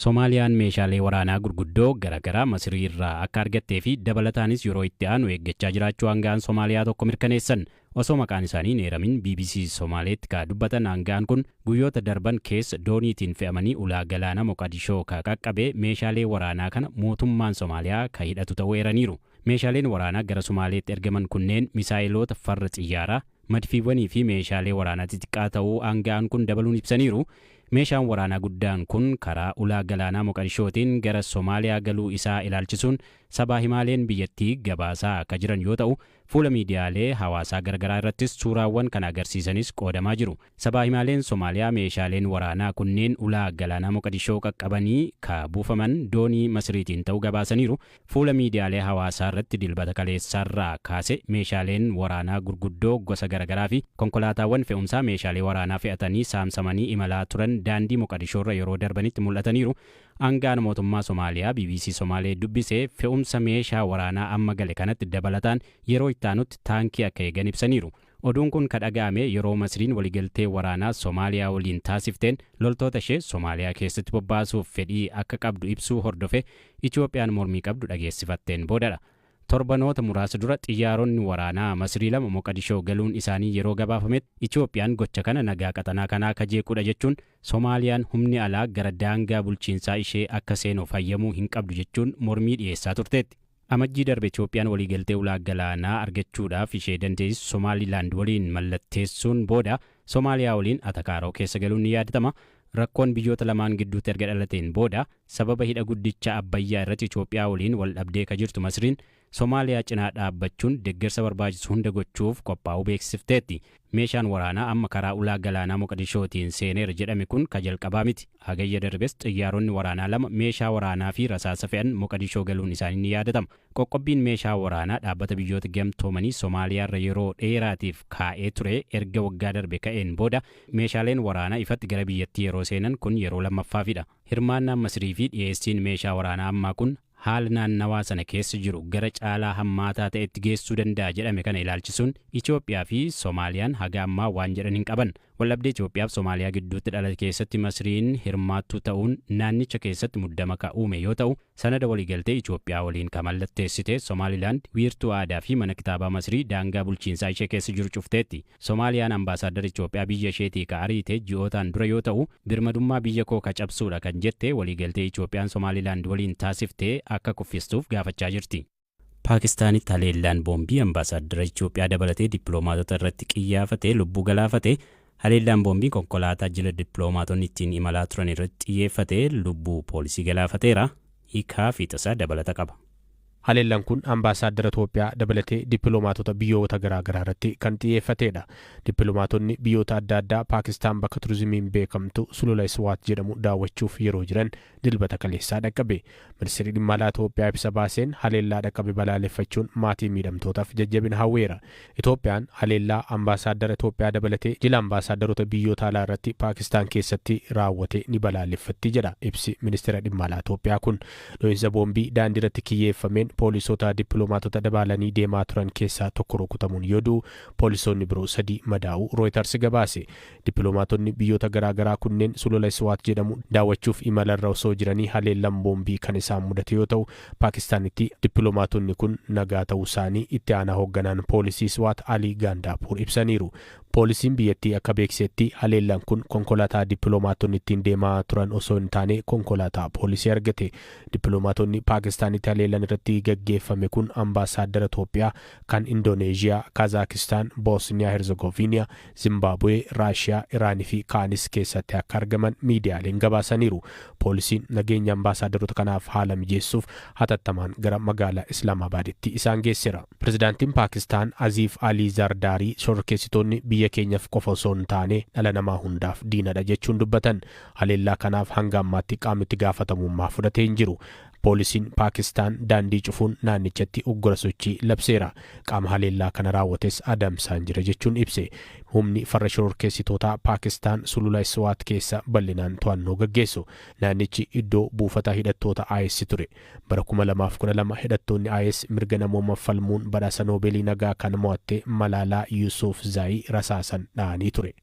Soomaaliyaan meeshaalee waraanaa gurguddoo garaagaraa Masrii irraa akka argattee fi dabalataanis yeroo itti aanu eeggachaa jiraachuu hanga'an Soomaaliyaa tokko mirkaneessan. Osoo maqaan isaanii hin eeramin BBC Soomaaleetti ka dubbatan hanga'an kun guyyoota darban keessa dooniitiin fe'amanii ulaa galaana Moqadishoo ka qaqqabee meeshaalee waraanaa kana mootummaan Soomaaliyaa ka hidhatu ta'uu eeraniiru. Meeshaaleen waraanaa gara Somaaleetti ergaman kunneen misaa'iloota farra xiyyaaraa, madfiiwwanii fi meeshaalee waraanaa xixiqqaa ta'uu hanga'an kun dabaluun ibsaniiru. Meeshaan waraanaa guddaan kun karaa ulaa galaanaa Moqadishootiin gara Soomaaliyaa galuu isaa ilaalchisuun sabaa himaaleen biyyattii gabaasaa akka jiran yoo ta'u, fuula miidiyaalee hawaasaa garagaraa irrattis suuraawwan kan agarsiisanis qoodamaa jiru. Sabaa himaaleen Soomaaliyaa meeshaaleen waraanaa kunneen ulaa galaanaa Moqadishoo qaqqabanii ka buufaman doonii Masriitiin ta'uu gabaasaniiru. Fuula miidiyaalee hawaasaa irratti dilbata kaleessaarraa kaase meeshaaleen waraanaa gurguddoo gosa garagaraa fi konkolaataawwan fe'umsaa meeshaalee waraanaa fe'atanii saamsamanii imalaa turan daandii Moqadishoorra yeroo darbanitti mul'ataniiru. Hanga'an mootummaa Soomaaliyaa BBC Soomaalee dubbisee fe'umsa meeshaa waraanaa amma gale kanatti dabalataan yeroo itti aanutti taankii akka eegan ibsaniiru. Oduun kun ka dhaga'ame yeroo Masriin waliigaltee waraanaa Soomaaliyaa waliin taasifteen loltoota ishee Soomaaliyaa keessatti bobbaasuuf fedhii akka qabdu ibsuu hordofe Itoophiyaan mormii qabdu dhageessifatteen boodadha. Torbanoota muraasa dura xiyyaaronni waraanaa Masrii lama Moqadishoo galuun isaanii yeroo gabaafametti Itoophiyaan gocha kana nagaa qaxanaa kanaa ka jeequdha jechuun Soomaaliyaan humni alaa gara daangaa bulchiinsaa ishee akka seenuuf hayyamuu hin qabdu jechuun mormii dhiyeessaa turteetti. Amajjii darbe Itoophiyaan waliigaltee ulaa galaanaa argachuudhaaf ishee dandeessisu Somaalilaand waliin mallatteessuun booda Soomaaliyaa waliin atakaaroo keessa galuun ni yaadatama. Rakkoon biyyoota lamaan gidduutti erga dhalateen booda sababa hidha guddicha Abbayyaa irratti Itoophiyaa waliin wal dhabdee ka jirtu Masriin Soomaaliyaa cinaa dhaabbachuun deeggarsa barbaachisu hunda gochuuf qophaa'uu beeksifteetti. Meeshaan waraanaa amma karaa ulaa galaanaa Moqadishootiin seeneera jedhame kun ka jalqabaa miti. Hagayya darbes xiyyaaronni waraanaa lama meeshaa waraanaa fi rasaasa fe'an Moqadishoo galuun isaanii ni yaadatama. Qoqqobbiin meeshaa waraanaa dhaabbata biyyoota gamtoomanii Soomaaliyaarra yeroo dheeraatiif kaa'ee ture erga waggaa darbe ka'een booda meeshaaleen waraanaa ifatti gara biyyattii yeroo seenan kun yeroo lammaffaafidha. Hirmaannaan Masrii fi dhiyeessiin meeshaa waraanaa ammaa kun haala naannawaa sana keessa jiru gara caalaa hammaataa ta'etti geessuu danda'a jedhame kana ilaalchisuun Itoophiyaa fi Soomaaliyaan haga ammaa waan jedhan hin qaban. Waldhabdee Itoophiyaa fi Soomaaliyaa gidduutti dhalate keessatti Masriin hirmaattuu ta'uun naannicha keessatti muddama ka uume yoo ta'u, sanada waliigaltee Itoophiyaa waliin ka mallatteessite Somaalilaand wiirtuu aadaa fi mana kitaabaa Masrii daangaa bulchiinsaa ishee keessa jiru cufteetti. Soomaaliyaan ambaasaaddar Itoophiyaa biyya isheetii ka ariite ji'ootaan dura yoo ta'u, birmadummaa biyya koo ka cabsuudha kan jette waliigaltee Itoophiyaan Somaalilaand waliin taasiftee akka kuffistuuf gaafachaa jirti. Paakistaanitti haleellaan boombii ambaasaaddara Itoophiyaa dabalatee dippiloomaatota irratti qiyyaafatee lubbuu galaafate. Haleellaan boombii konkolaataa jila dippiloomaatonni ittiin imalaa turan irratti xiyyeeffatee lubbuu poolisii galaafateera. Hiikaa fi tasaa dabalata qaba. Haleellaan kun ambaasaaddara Itoophiyaa dabalatee dippiloomaatota biyyoota garaagaraa irratti kan xiyyeeffatedha. Dippiloomaatonni biyyoota adda addaa Paakistaan bakka turizimiin beekamtu Sulula Iswaat jedhamu daawwachuuf yeroo jiran dilbata kaleessaa dhaqqabe. Ministeerri dhimma alaa Itoophiyaa ibsa baaseen haleellaa dhaqqabe balaaleffachuun maatii miidhamtootaaf jajjabina hawweera. Itoophiyaan haleellaa ambaasaaddara Itoophiyaa dabalatee jila ambaasaadarota biyyoota alaa irratti Paakistaan keessatti raawwate ni balaaleffatti jedha ibsi ministeera dhimma alaa Itoophiyaa kun. Dho'iinsa boombii daandii irratti kiyyeeffameen poolisoota dippiloomaatota dabalanii deemaa turan keessaa tokko rukutamuun yoo du'u, poolisoonni biroo 3 madaa'uu Reuters gabaase. Dippiloomaatonni biyyoota garaagaraa kunneen Sulula Iswaat jedhamu daawwachuuf imalarra osoo jiranii haleellaan boombii kan isaan mudate yoo ta'u, Paakistaanitti dippiloomaatonni kun nagaa ta'uu isaanii itti aanaa hoogganaan poolisii Iswaat Alii Gaandaapuur ibsaniiru. Poolisiin biyyattii akka beeksetti haleellaan kun konkolaataa dippiloomaatonni ittiin deemaa turan osoo hin taane konkolaataa poolisii argate. Dippiloomaatonni Paakistaanitti haleellaan irratti gaggeeffame kun ambaasaaddara Itoophiyaa kan Indooneeziyaa, Kazaakistaan, Boosniyaa Herzegoviinaa, Zimbaabuwee, Raashiyaa, Iraanii fi kaanis keessatti akka argaman miidiyaaleen gabaasaniiru. Poolisiin nageenya ambaasaadarota kanaaf haala mijeessuuf hatattamaan gara magaalaa Islaamabaaditti isaan geessera. Pirezidaantiin Paakistaan Aziif Alii Zardaarii shororkeessitoonni biyya keenyaaf qofa osoo hin taane dhala namaa hundaaf diinadha jechuun dubbatan. Haleellaa kanaaf hanga ammaatti qaamni itti gaafatamummaa fudhatee hin jiru. Poolisiin Paakistaan daandii cufuun naannichatti uggura sochii labseera. Qaama haleellaa kana raawwates adamsaan jira jechuun ibse. Humni farra shororkeessitootaa Paakistaan Sulula Iswaat keessa bal'inaan to'annoo gaggeessu. Naannichi iddoo buufata hidhattoota IS ture. Bara 2012 hidhattoonni IS mirga namoomaaf falmuun badhaasa Noobeelii nagaa kan mo'atte Malaalaa Yuusuf Zaayii rasaasan dha'anii ture.